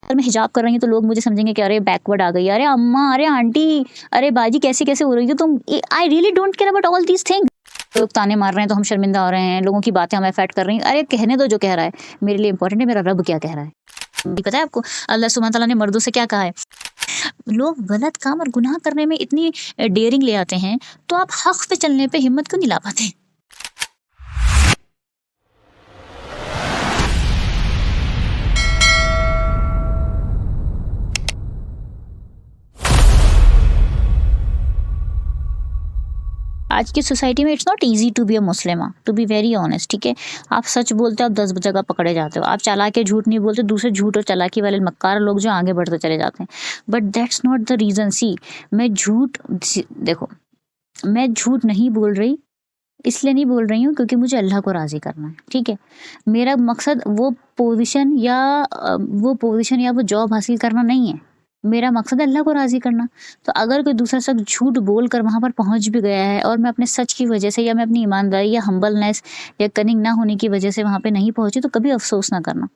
अगर मैं हिजाब कर रही हूँ तो लोग मुझे समझेंगे कि अरे बैकवर्ड आ गई, अरे अम्मा, अरे आंटी, अरे बाजी कैसे कैसे हो रही हो तुम। I really don't care about all these things. लोग ताने मार रहे हैं तो हम शर्मिंदा हो रहे हैं, लोगों की बातें हमें अफेक्ट कर रही हैं। अरे कहने दो जो कह रहा है, मेरे लिए इंपॉर्टेंट है मेरा रब क्या कह रहा है। पता है आपको अल्लाह सुब्हान तआला ने मर्दों से क्या कहा है? लोग गलत काम और गुनाह करने में इतनी डेयरिंग ले आते हैं, तो आप हक पे चलने पे हिम्मत क्यों नहीं ला पाते? आज की सोसाइटी में it's not easy to be a मुस्लिमा, टू बी वेरी ऑनेस्ट। ठीक है, आप सच बोलते हो आप 10 जगह पकड़े जाते हो, आप चालाकी झूठ नहीं बोलते, दूसरे झूठ और चालाकी वाले मक्कार लोग जो आगे बढ़ते चले जाते हैं। But that's not the reason. See मैं झूठ देखो, मैं झूठ नहीं बोल रही, इसलिए नहीं बोल रही हूँ क्योंकि मुझे अल्लाह को राज़ी करना है। ठीक है, मेरा मकसद वो पोजीशन या वो जॉब हासिल करना नहीं है, मेरा मकसद है अल्लाह को राज़ी करना। तो अगर कोई दूसरा शख्स झूठ बोल कर वहाँ पर पहुँच भी गया है और मैं अपने सच की वजह से या मैं अपनी ईमानदारी या हम्बलनेस या कनिंग ना होने की वजह से वहाँ पे नहीं पहुँची, तो कभी अफ़सोस ना करना।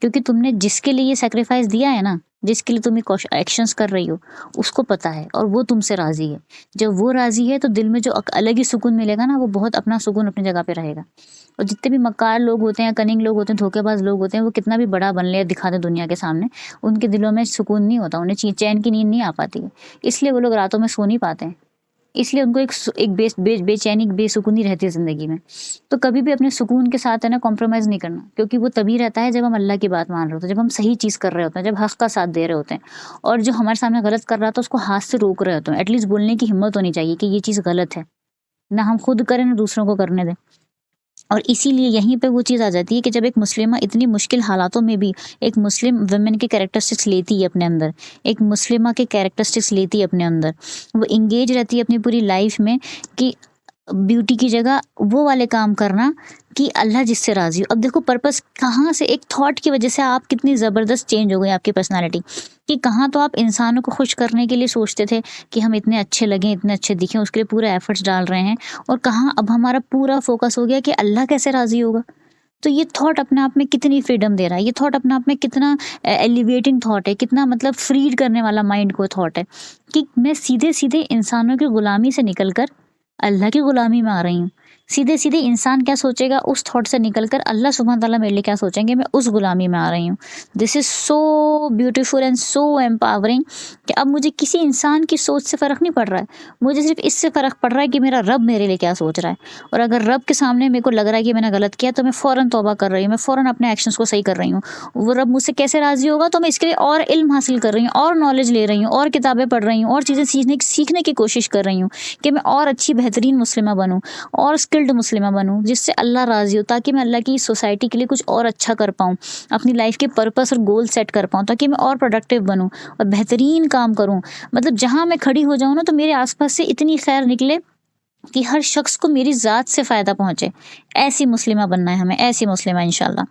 क्योंकि तुमने जिसके लिए ये सैक्रिफाइस दिया है ना, जिसके लिए तुम ये एक्शंस कर रही हो, उसको पता है और वो तुमसे राज़ी है। जब वो राज़ी है तो दिल में जो अलग ही सुकून मिलेगा ना, वो बहुत अपना सुकून अपनी जगह पे रहेगा। और जितने भी मक्कार लोग होते हैं, कनिंग लोग होते हैं, धोखेबाज लोग होते हैं, वो कितना भी बड़ा बन ले दिखा दे दुनिया के सामने, उनके दिलों में सुकून नहीं होता, उन्हें चैन की नींद नहीं आ पाती है। इसलिए वो लोग रातों में सो नहीं पाते हैं, इसलिए उनको एक बेचैनी बेसुकूनी रहती है ज़िंदगी में। तो कभी भी अपने सुकून के साथ है ना कॉम्प्रोमाइज़ नहीं करना, क्योंकि वो तभी रहता है जब हम अल्लाह की बात मान रहे होते हैं, जब हम सही चीज़ कर रहे होते हैं, जब हक़ का साथ दे रहे होते हैं। और जो हमारे सामने गलत कर रहा होता है उसको हाथ से रोक रहे होते हैं। एटलीस्ट बोलने की हिम्मत होनी चाहिए कि ये चीज़ गलत है, ना हम खुद करें ना दूसरों को करने दें। और इसीलिए यहीं पे वो चीज़ आ जाती है कि जब एक मुस्लिमा इतनी मुश्किल हालातों में भी एक मुस्लिम वुमेन के कैरेक्टरिस्टिक्स लेती है अपने अंदर, एक मुस्लिमा के कैरेक्टरिस्टिक्स लेती है अपने अंदर, वो इंगेज रहती है अपनी पूरी लाइफ में कि ब्यूटी की जगह वो वाले काम करना कि अल्लाह जिससे राज़ी हो। अब देखो पर्पस कहाँ से, एक थॉट की वजह से आप कितनी ज़बरदस्त चेंज हो गई आपकी पर्सनालिटी, कि कहाँ तो आप इंसानों को खुश करने के लिए सोचते थे कि हम इतने अच्छे लगें, इतने अच्छे दिखें, उसके लिए पूरे एफर्ट्स डाल रहे हैं, और कहाँ अब हमारा पूरा फोकस हो गया कि अल्लाह कैसे राज़ी होगा। तो ये थॉट अपने आप में कितनी फ्रीडम दे रहा है, ये थॉट अपने आप में कितना एलिवेटिंग थॉट है, कितना मतलब फ्रीड करने वाला माइंड को थॉट है कि मैं सीधे सीधे इंसानों की गुलामी से निकल कर अल्लाह की गुलामी में आ रही हूँ। सीधे सीधे इंसान क्या सोचेगा उस थॉट से निकलकर अल्लाह सुब्हान तआला मेरे लिए क्या सोचेंगे, मैं उस गुलामी में आ रही हूँ। This is so beautiful and so empowering कि अब मुझे किसी इंसान की सोच से फ़र्क नहीं पड़ रहा है, मुझे सिर्फ इससे फ़र्क पड़ रहा है कि मेरा रब मेरे लिए क्या सोच रहा है। और अगर रब के सामने मेरे को लग रहा है कि मैंने गलत किया, तो मैं फ़ौरन तौबा कर रही हूँ, मैं फ़ौरन अपने एक्शंस को सही कर रही हूँ। वो रब मुझसे कैसे राज़ी होगा, तो मैं इसके लिए और इल्म हासिल कर रही हूँ, और नॉलेज ले रही हूँ, और किताबें पढ़ रही हूँ, और चीज़ें सीखने की कोशिश कर रही हूँ कि मैं और अच्छी बेहतरीन मुस्लिमा बनूँ और स्किल्ड मुस्लिमा बनूँ, जिससे अल्लाह राज़ी हो, ताकि मैं अल्लाह की सोसाइटी के लिए कुछ और अच्छा कर पाऊँ, अपनी लाइफ के पर्पस और गोल सेट कर पाऊँ, ताकि मैं और प्रोडक्टिव बनूँ और बेहतरीन काम करूँ। मतलब जहाँ मैं खड़ी हो जाऊँ ना, तो मेरे आसपास से इतनी खैर निकले कि हर शख्स को मेरी ज़ात से फ़ायदा पहुँचे। ऐसी मुस्लिमा बनना है हमें, ऐसी मुस्लिमा इंशाल्लाह।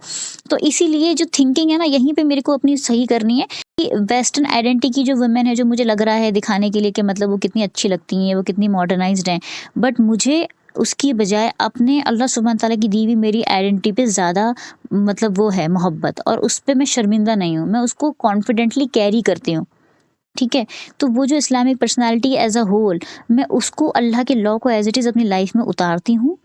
तो इसीलिए जो थिंकिंग है ना, यहीं पे मेरे को अपनी सही करनी है कि वेस्टर्न आइडेंटिटी की जो वुमेन है, जो मुझे लग रहा है दिखाने के लिए कि मतलब वो कितनी अच्छी लगती हैं, वो कितनी मॉडर्नाइज्ड हैं, बट मुझे उसकी बजाय अपने अल्लाह सुब्हान तआला की दी हुई मेरी आइडेंटिटी पे ज़्यादा मतलब वो है मोहब्बत, और उस पे मैं शर्मिंदा नहीं हूँ, मैं उसको कॉन्फिडेंटली कैरी करती हूँ। ठीक है, तो वो जो Islamic personality as a whole, मैं उसको अल्लाह के लॉ को एज इट इज़ अपनी लाइफ में उतारती हूँ,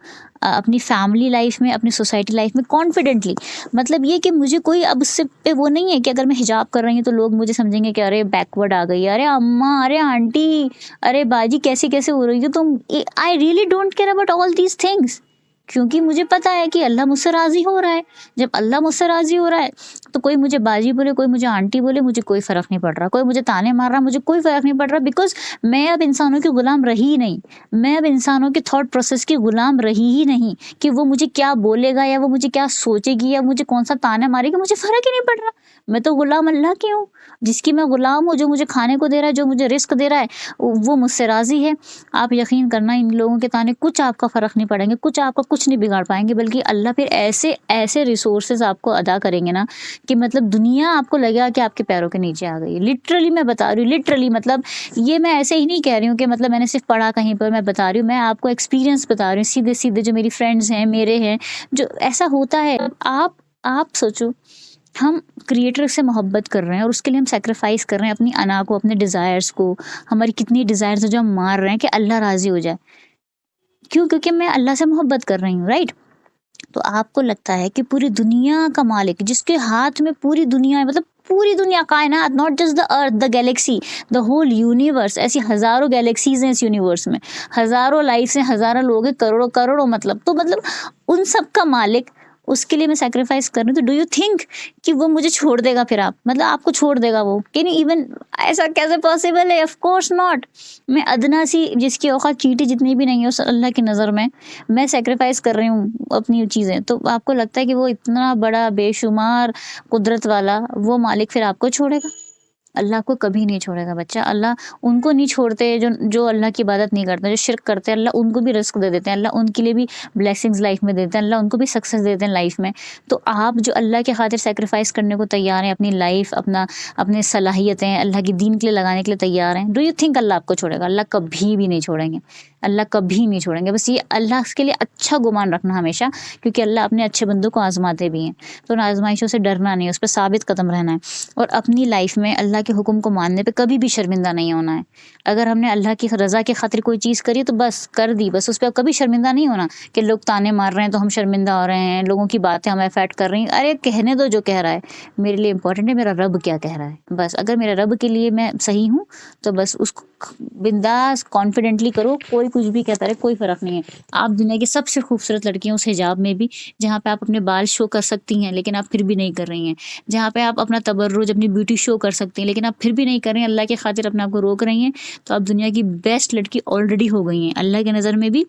अपनी फैमिली लाइफ में, अपनी सोसाइटी लाइफ में कॉन्फिडेंटली। मतलब ये कि मुझे कोई अब उससे पे वो नहीं है कि अगर मैं हिजाब कर रही हूँ तो लोग मुझे समझेंगे कि अरे बैकवर्ड आ गई, अरे अम्मा, अरे आंटी, अरे बाजी कैसे कैसे हो रही हो तुम। I really don't care about all these things, क्योंकि मुझे पता है कि अल्लाह मुझसे राज़ी हो रहा है। जब अल्लाह मुझसे राज़ी हो रहा है, तो कोई मुझे बाजी बोले, कोई मुझे आंटी बोले, मुझे कोई फ़र्क नहीं पड़ रहा, कोई मुझे ताने मार रहा, मुझे कोई फ़र्क नहीं पड़ रहा, बिकॉज़ मैं अब इंसानों की गुलाम रही ही नहीं। मैं अब इंसानों के थॉट प्रोसेस की गुलाम रही ही नहीं कि वो मुझे क्या बोलेगा या वो मुझे क्या सोचेगी या मुझे कौन-सा ताना मारेगी, मुझे फ़र्क ही नहीं पड़ रहा। मैं तो गुलाम अल्लाह की हूँ, जिसकी मैं गुलाम हूँ, जो मुझे खाने को दे रहा है, जो मुझे रिज़्क दे रहा है, वो मुझसे राज़ी है। आप यकीन करना, इन लोगों के ताने कुछ आपका फ़र्क नहीं पड़ेंगे, कुछ आपका कुछ नहीं बिगाड़ पाएँगे, बल्कि अल्लाह फिर ऐसे रिसोर्सेज़ आपको अदा करेंगे ना कि मतलब दुनिया आपको लगेगा कि आपके पैरों के नीचे आ गई है। लिटरली मैं बता रही हूँ, लिटरली मतलब ये मैं ऐसे ही नहीं कह रही हूँ कि मतलब मैंने सिर्फ पढ़ा कहीं पर, मैं बता रही हूँ, मैं आपको एक्सपीरियंस बता रही हूँ, सीधे-सीधे जो मेरी फ्रेंड्स हैं, मेरे हैं, जो ऐसा होता है। आप सोचो हम क्रिएटर से मोहब्बत कर रहे हैं और उसके लिए हम सेक्रीफाइस कर रहे हैं अपनी अना को, अपने डिज़ायर्स को, हमारी कितनी डिज़ायर्स है जो हम मार रहे हैं कि अल्लाह राज़ी हो जाए। क्यों? क्योंकि मैं अल्लाह से मोहब्बत कर रही हूँ, राइट? तो आपको लगता है कि पूरी दुनिया का मालिक जिसके हाथ में पूरी दुनिया है, मतलब पूरी दुनिया, कायनात, not just the earth, the galaxy, the whole universe, ऐसी हजारों गैलेक्सीज हैं इस यूनिवर्स में, हजारों लाइफ्स हैं, हजारों लोग हैं, करोड़ों करोड़ों, मतलब उन सब का मालिक, उसके लिए मैं सेक्रीफाइस कर रही हूँ। तो डू यू थिंक कि वो मुझे छोड़ देगा? फिर आप मतलब आपको छोड़ देगा वो? कैन यू इवन, ऐसा कैसे पॉसिबल है? Of course not. मैं अदना सी जिसकी औकात चींटी जितनी भी नहीं है उस अल्लाह की नज़र में, मैं सेक्रीफाइस कर रही हूँ अपनी चीज़ें, तो आपको लगता है कि वो इतना बड़ा बेशुमार कुदरत वाला वो मालिक फिर आपको छोड़ेगा? अल्लाह को कभी नहीं छोड़ेगा बच्चा। अल्लाह उनको नहीं छोड़ते जो जो अल्लाह की इबादत नहीं करते, जो शिर्क करते हैं, अल्लाह उनको भी रिस्क दे देते हैं, अल्लाह उनके लिए भी ब्लेसिंग्स लाइफ में देते हैं, अल्लाह उनको भी सक्सेस देते हैं लाइफ में। तो आप जो अल्लाह के खातिर सेक्रीफाइस करने को तैयार हैं, अपनी लाइफ, अपने सलाहियतें अल्लाह के दीन के लिए लगाने के लिए तैयार हैं, डू यू थिंक अल्लाह आपको छोड़ेगा? अल्लाह कभी भी नहीं छोड़ेंगे, अल्लाह कभी नहीं छोड़ेंगे। बस ये अल्लाह के लिए अच्छा गुमान रखना हमेशा, क्योंकि अल्लाह अपने अच्छे बंदों को आजमाते भी हैं। तो उन आजमाइशों से डरना नहीं, उस पर साबित कदम रहना है और अपनी लाइफ में अल्लाह के हुक्म को मानने पे कभी भी शर्मिंदा नहीं होना है। अगर हमने अल्लाह की रज़ा के खातिर कोई चीज़ करी तो बस कर दी, बस उस पे कभी शर्मिंदा नहीं होना कि लोग ताने मार रहे हैं तो हम शर्मिंदा हो रहे हैं, लोगों की बातें हमें अफेक्ट कर रही हैं। अरे कहने दो जो कह रहा है, मेरे लिए इम्पोर्टेंट है मेरा रब क्या कह रहा है। बस अगर मेरे रब के लिए मैं सही हूँ तो बस उसको बिंदास कॉन्फिडेंटली करो, कोई कुछ भी कहता रहे, कोई फ़र्क नहीं है। आप दुनिया की सबसे खूबसूरत लड़की हैं उस हिजाब में भी, जहाँ पे आप अपने बाल शो कर सकती हैं लेकिन आप फिर भी नहीं कर रही हैं, जहाँ पे आप अपना तबर्रुज, अपनी ब्यूटी शो कर सकती हैं लेकिन आप फिर भी नहीं कर रही हैं, अल्लाह की खातिर अपने आप को रोक रही हैं, तो आप दुनिया की बेस्ट लड़की ऑलरेडी हो गई हैं अल्लाह की नज़र में भी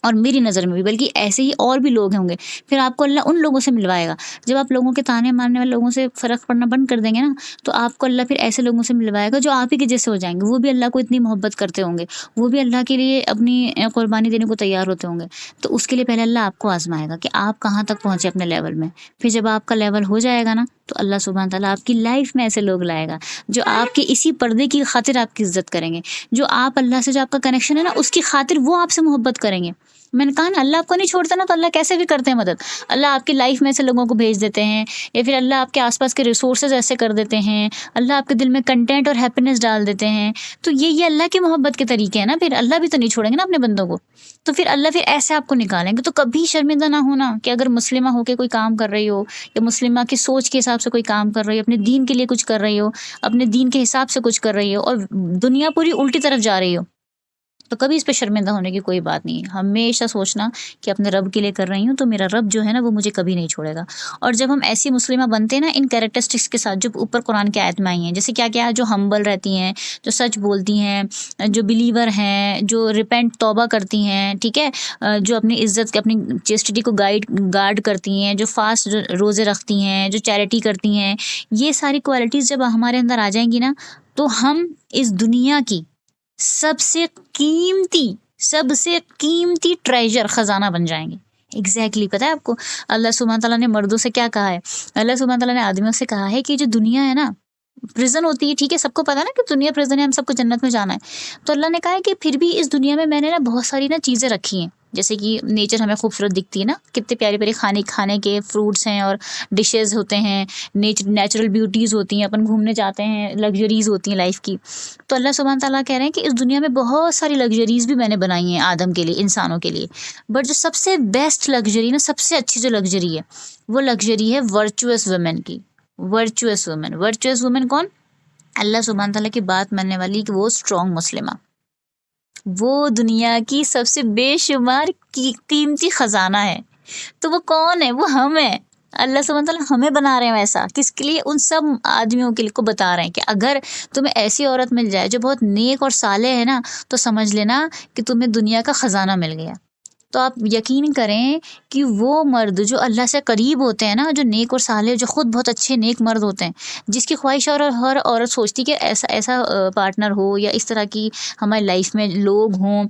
और मेरी नज़र में भी, बल्कि ऐसे ही और भी लोग होंगे। फिर आपको अल्लाह उन लोगों से मिलवाएगा। जब आप लोगों के ताने मारने वाले लोगों से फ़र्क पड़ना बंद कर देंगे ना, तो आपको अल्लाह फिर ऐसे लोगों से मिलवाएगा जो आप ही के जैसे हो जाएँगे। वो भी अल्लाह को इतनी मोहब्बत करते होंगे, वो भी अल्लाह के लिए अपनी कुर्बानी देने को तैयार होते होंगे। तो उसके लिए पहले अल्लाह आपको आज़माएगा कि आप कहाँ तक पहुँचे अपने लेवल में। फिर जब आपका लेवल हो जाएगा ना, तो अल्लाह सुब्हान तआला आपकी लाइफ में ऐसे लोग लाएगा जो आपके इसी पर्दे की खातिर आपकी इज़्ज़त करेंगे। जो आप अल्लाह से जो आपका कनेक्शन है ना, उसकी खातिर वो आपसे मोहब्बत करेंगे। मैंने कहा ना, अल्लाह आपको नहीं छोड़ता ना, तो अल्लाह कैसे भी करते हैं मदद। अल्लाह आपकी लाइफ में ऐसे लोगों को भेज देते हैं, या फिर अल्लाह आपके आसपास के रिसोर्सेज ऐसे कर देते हैं, अल्लाह आपके दिल में कंटेंट और हैप्पीनेस डाल देते हैं। तो ये अल्लाह की मोहब्बत के तरीके हैं ना, फिर अल्लाह भी तो नहीं छोड़ेंगे ना अपने बंदों को। तो फिर अल्लाह फिर ऐसे आपको निकालेंगे। तो कभी शर्मिंदा ना होना कि अगर मुस्लिमा होके कोई काम कर रही हो, या मुस्लिमा की सोच के हिसाब से कोई काम कर रही हो, अपने दीन के लिए कुछ कर रही हो, अपने दीन के हिसाब से कुछ कर रही हो और दुनिया पूरी उल्टी तरफ जा रही हो, तो कभी इस पे शर्मिंदा होने की कोई बात नहीं है। हमेशा सोचना कि अपने रब के लिए कर रही हूँ, तो मेरा रब जो है ना वो मुझे कभी नहीं छोड़ेगा। और जब हम ऐसी मुस्लिमा बनते हैं ना, इन कैरेक्टरिस्टिक्स के साथ जो ऊपर कुरान की आयत में आई हैं, जैसे क्या-क्या, जो हम्बल रहती हैं, जो सच बोलती हैं, जो बिलीवर हैं, जो रिपेंट तौबा करती हैं, ठीक है? जो अपनी इज़्ज़त के, अपनी चेस्टिटी को गार्ड करती हैं, जो फास्ट रोज़े रखती हैं, जो चैरिटी करती हैं, ये सारी क्वालिटीज़ जब हमारे अंदर आ जाएँगी ना, तो हम इस दुनिया की सबसे कीमती ट्रेजर खजाना बन जाएंगे। एग्जैक्टली पता है आपको अल्लाह सुब्हान तआला ने मर्दों से क्या कहा है? अल्लाह सुब्हान तआला ने आदमियों से कहा है कि जो दुनिया है ना, प्रिजन होती है, ठीक है, सबको पता है ना कि दुनिया प्रिजन है, हम सबको जन्नत में जाना है। तो अल्लाह ने कहा है कि फिर भी इस दुनिया में मैंने ना बहुत सारी ना चीज़ें रखी हैं, जैसे कि नेचर हमें खूबसूरत दिखती है ना, कितने प्यारे प्यारे खाने के फ्रूट्स हैं और डिशेस होते हैं, नेचुरल ब्यूटीज़ होती हैं, अपन घूमने जाते हैं, लग्जरीज़ होती हैं लाइफ की। तो अल्लाह सुब्हान तआला कह रहे हैं कि इस दुनिया में बहुत सारी लग्जरीज़ भी मैंने बनाई हैं आदम के लिए, इंसानों के लिए, बट जो सबसे बेस्ट लग्जरी ना, सबसे अच्छी जो लग्जरी है, वो लग्जरी है वर्चुअस वुमेन की। वर्चुअस वुमेन कौन? अल्लाह सुब्हान तआला की बात मानने वाली, कि वो स्ट्रॉन्ग मुस्लिमा, वो दुनिया की सबसे बेशुमार कीमती खजाना है। तो वो कौन है? वो हम है। अल्लाह सुब्हान तआला हमें बना रहे हैं वैसा, किसके लिए? उन सब आदमियों के लिए को बता रहे हैं कि अगर तुम्हें ऐसी औरत मिल जाए जो बहुत नेक और साले है ना, तो समझ लेना कि तुम्हें दुनिया का खजाना मिल गया। तो आप यकीन करें कि वो मर्द जो अल्लाह से करीब होते हैं ना, जो नेक और साले, जो खुद बहुत अच्छे नेक मर्द होते हैं, जिसकी ख्वाहिश और हर औरत सोचती कि ऐसा ऐसा पार्टनर हो, या इस तरह की हमारी लाइफ में लोग हों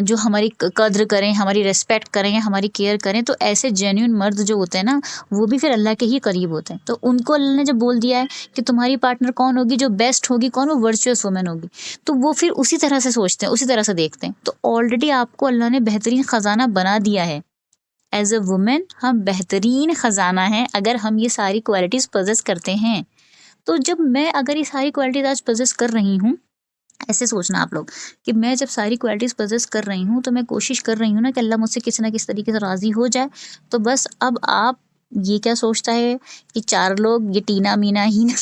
जो हमारी कद्र करें, हमारी रिस्पेक्ट करें, या हमारी केयर करें, तो ऐसे जेन्युइन मर्द जो होते हैं ना, वो भी फिर अल्लाह के ही करीब होते हैं। तो उनको अल्लाह ने जब बोल दिया है कि तुम्हारी पार्टनर कौन होगी, जो बेस्ट होगी, कौन? वो वर्चुअस वुमेन होगी। तो वो फिर उसी तरह से सोचते हैं, उसी तरह से देखते हैं। तो ऑलरेडी आपको अल्लाह ने बेहतरीन खजाना बना दिया है। एज अ वुमेन हम बेहतरीन ख़जाना हैं अगर हम ये सारी क्वालिटीज़ पोजेस करते हैं। तो जब मैं अगर ये सारी क्वालिटीज़ आज पोजेस कर रही हूँ, ऐसे सोचना आप लोग कि मैं जब सारी क्वालिटीज़ पोजेस कर रही हूँ तो मैं कोशिश कर रही हूँ ना कि अल्लाह मुझसे किसी ना किसी तरीके से राज़ी हो जाए। तो बस अब आप ये क्या सोचता है कि 4 लोग ये टीना मीना ही ना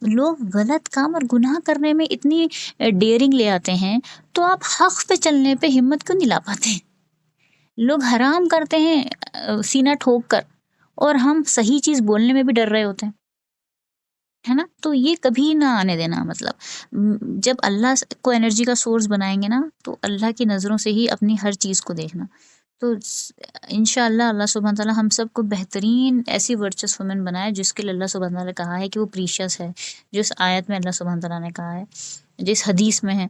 लोग गलत काम और गुनाह करने में इतनी डेयरिंग ले आते हैं, तो आप हक़ पे चलने पे हिम्मत क्यों नहीं ला पाते? लोग हराम करते हैं सीना ठोक कर, और हम सही चीज़ बोलने में भी डर रहे होते हैं। है ना? तो ये कभी ना आने देना, मतलब जब अल्लाह को एनर्जी का सोर्स बनाएँगे ना, तो अल्लाह की नज़रों से ही अपनी हर चीज़ को देखना। तो इंशाअल्लाह अल्लाह सुब्हान तआला हम सबको बेहतरीन ऐसी वर्चुअस वुमन बनाए जिसके लिए अल्लाह सुब्हान तआला ने कहा है कि वो प्रीशियस है। जिस आयत में अल्लाह सुब्हान तआला ने कहा है, जिस हदीस में है,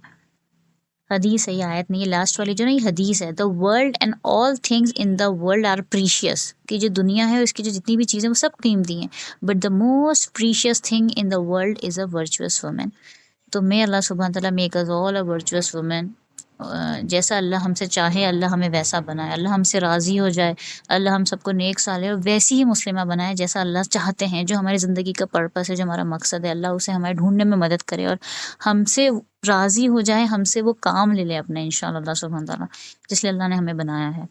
हदीस है ये आयत नहीं, ये लास्ट वाली जो ना, ये हदीस है, the world and all things in the world are precious, कि जो दुनिया है उसकी जो जितनी भी चीज़ें वो सब कीमती हैं, but the most precious thing in the world is a virtuous woman. तो मे अल्लाह सुब्हान तआला make us all a virtuous woman. जैसा अल्लाह हमसे चाहे अल्लाह हमें वैसा बनाए, अल्लाह हमसे राज़ी हो जाए, अल्लाह हम सबको नेक साले और वैसी ही मुस्लिमा बनाए जैसा अल्लाह चाहते हैं। जो हमारी ज़िंदगी का पर्पस है, जो हमारा मकसद है, अल्लाह उसे हमारे ढूँढने में मदद करे और हमसे राज़ी हो जाए, हमसे वो काम ले ले अपने इंशाअल्लाह अल्लाह सुब्हान तआला, जिसलिए अल्लाह ने हमें बनाया है।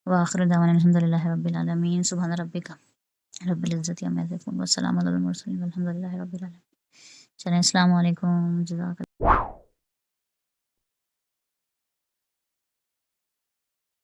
व आखिर दावाना अल्हम्दुलिल्लाहि रब्बिल आलमीन। सुब्हान रब्बिका रब्बिल इज़्ज़ति अम्मा यसिफून व सलामुन अलल मुरसलीन वल्हम्दुलिल्लाहि रब्बिल आलमीन। चलें, अस्सलामु अलैकुम, जज़ाकल्लाह।